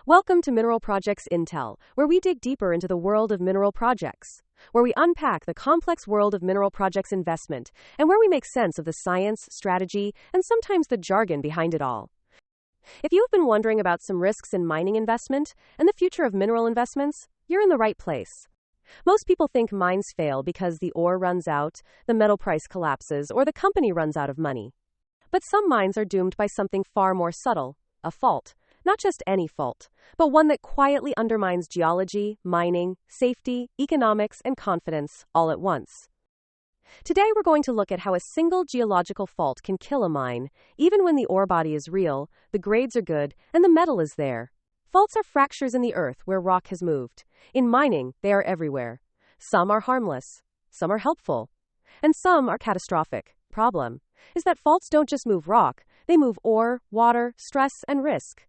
Welcome to Mineral Projects Intel, where we dig deeper into the world of mineral projects, where we unpack the complex world of mineral projects investment, and where we make sense of the science, strategy, and sometimes the jargon behind it all. If you've been wondering about some risks in mining investment and the future of mineral investments, you're in the right place. Most people think mines fail because the ore runs out, the metal price collapses, or the company runs out of money. But some mines are doomed by something far more subtle, a fault. Not just any fault, but one that quietly undermines geology, mining, safety, economics, and confidence all at once. Today we're going to look at how a single geological fault can kill a mine, even when the ore body is real, the grades are good, and the metal is there. Faults are fractures in the earth where rock has moved. In mining, they are everywhere. Some are harmless, some are helpful, and some are catastrophic. Problem is that faults don't just move rock, they move ore, water, stress, and risk.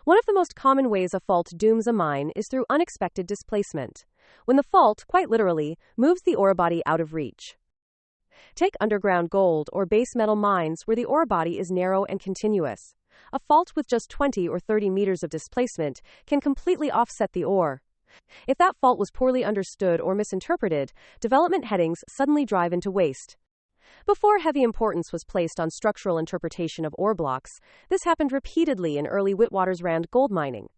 One of the most common ways a fault dooms a mine is through unexpected displacement, when the fault, quite literally, moves the ore body out of reach. Take underground gold or base metal mines where the ore body is narrow and continuous. A fault with just 20 or 30 meters of displacement can completely offset the ore. If that fault was poorly understood or misinterpreted, development headings suddenly drive into waste. Before heavy importance was placed on structural interpretation of ore blocks, this happened repeatedly in early Witwatersrand gold mining.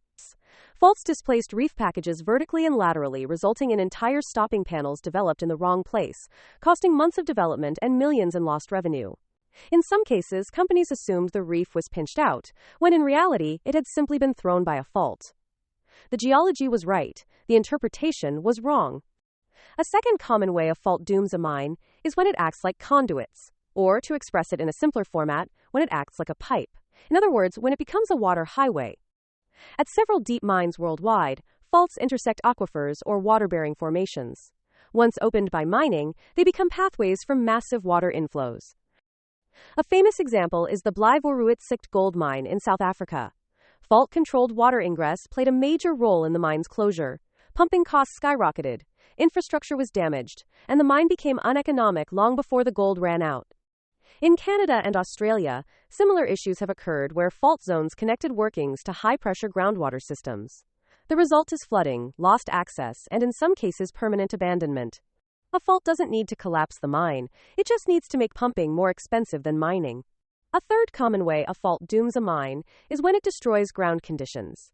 Faults displaced reef packages vertically and laterally, resulting in entire stopping panels developed in the wrong place, costing months of development and millions in lost revenue. In some cases, companies assumed the reef was pinched out, when in reality, it had simply been thrown by a fault. The geology was right, the interpretation was wrong. A second common way a fault dooms a mine is when it acts like conduits, or, to express it in a simpler format, when it acts like a pipe. In other words, when it becomes a water highway. At several deep mines worldwide, faults intersect aquifers or water-bearing formations. Once opened by mining, they become pathways for massive water inflows. A famous example is the Blijvooruyt gold mine in South Africa. Fault-controlled water ingress played a major role in the mine's closure. Pumping costs skyrocketed, infrastructure was damaged, and the mine became uneconomic long before the gold ran out. In Canada and Australia, similar issues have occurred where fault zones connected workings to high-pressure groundwater systems. The result is flooding, lost access, and in some cases permanent abandonment. A fault doesn't need to collapse the mine, it just needs to make pumping more expensive than mining. A third common way a fault dooms a mine is when it destroys ground conditions.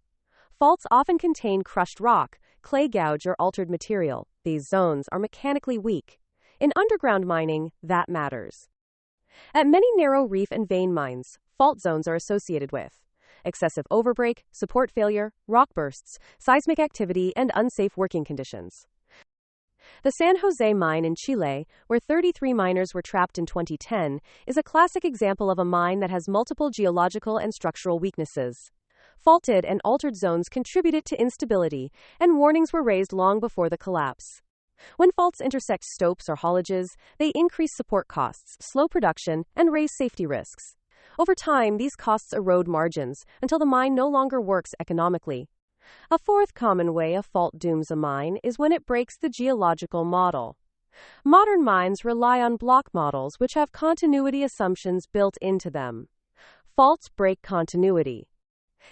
Faults often contain crushed rock, clay gouge, or altered material. These zones are mechanically weak. In underground mining, that matters. At many narrow reef and vein mines, fault zones are associated with excessive overbreak, support failure, rock bursts, seismic activity, and unsafe working conditions. The San Jose mine in Chile, where 33 miners were trapped in 2010, is a classic example of a mine that has multiple geological and structural weaknesses. Faulted and altered zones contributed to instability, and warnings were raised long before the collapse. When faults intersect stopes or haulages, they increase support costs, slow production, and raise safety risks. Over time, these costs erode margins until the mine no longer works economically. A fourth common way a fault dooms a mine is when it breaks the geological model. Modern mines rely on block models which have continuity assumptions built into them. Faults break continuity.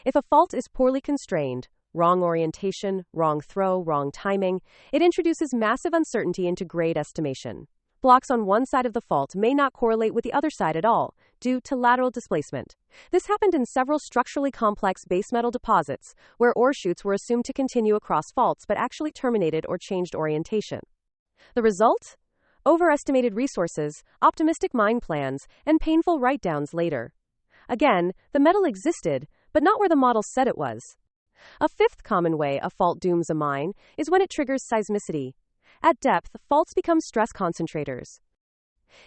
If a fault is poorly constrained, wrong orientation, wrong throw, wrong timing, it introduces massive uncertainty into grade estimation. Blocks on one side of the fault may not correlate with the other side at all, due to lateral displacement. This happened in several structurally complex base metal deposits, where ore chutes were assumed to continue across faults but actually terminated or changed orientation. The result? Overestimated resources, optimistic mine plans, and painful write-downs later. Again, the metal existed, but not where the model said it was. A fifth common way a fault dooms a mine is when it triggers seismicity. At depth, faults become stress concentrators.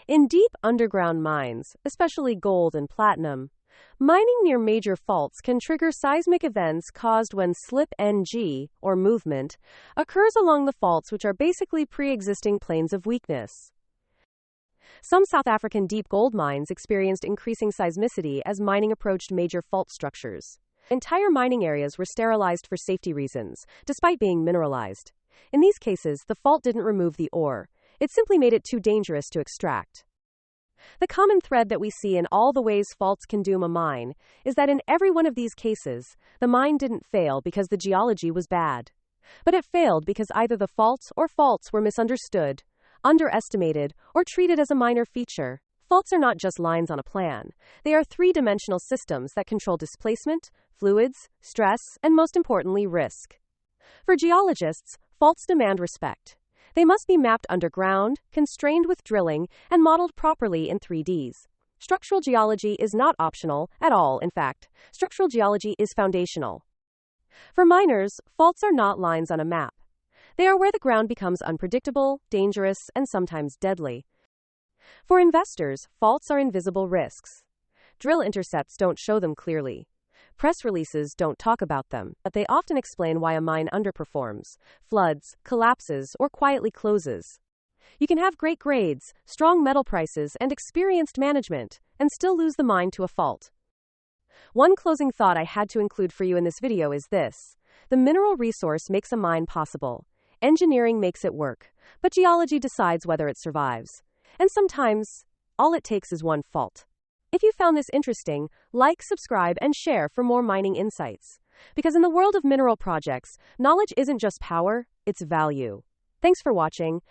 In deep underground mines, especially gold and platinum, mining near major faults can trigger seismic events caused when slip-ng, or movement, occurs along the faults, which are basically pre-existing planes of weakness. Some South African deep gold mines experienced increasing seismicity as mining approached major fault structures. Entire mining areas were sterilized for safety reasons, despite being mineralized. In these cases, the fault didn't remove the ore. It simply made it too dangerous to extract. The common thread that we see in all the ways faults can doom a mine is that in every one of these cases, the mine didn't fail because the geology was bad. But it failed because either the fault or faults were misunderstood, underestimated, or treated as a minor feature. Faults are not just lines on a plan. They are three-dimensional systems that control displacement, fluids, stress, and most importantly, risk. For geologists, faults demand respect. They must be mapped underground, constrained with drilling, and modeled properly in 3Ds. Structural geology is not optional at all, in fact. Structural geology is foundational. For miners, faults are not lines on a map. They are where the ground becomes unpredictable, dangerous, and sometimes deadly. For investors, faults are invisible risks. Drill intercepts don't show them clearly. Press releases don't talk about them, but they often explain why a mine underperforms, floods, collapses, or quietly closes. You can have great grades, strong metal prices, and experienced management, and still lose the mine to a fault. One closing thought I had to include for you in this video is this. The mineral resource makes a mine possible. Engineering makes it work, but geology decides whether it survives. And sometimes, all it takes is one fault. If you found this interesting, like, subscribe, and share for more mining insights. Because in the world of mineral projects, knowledge isn't just power, it's value. Thanks for watching.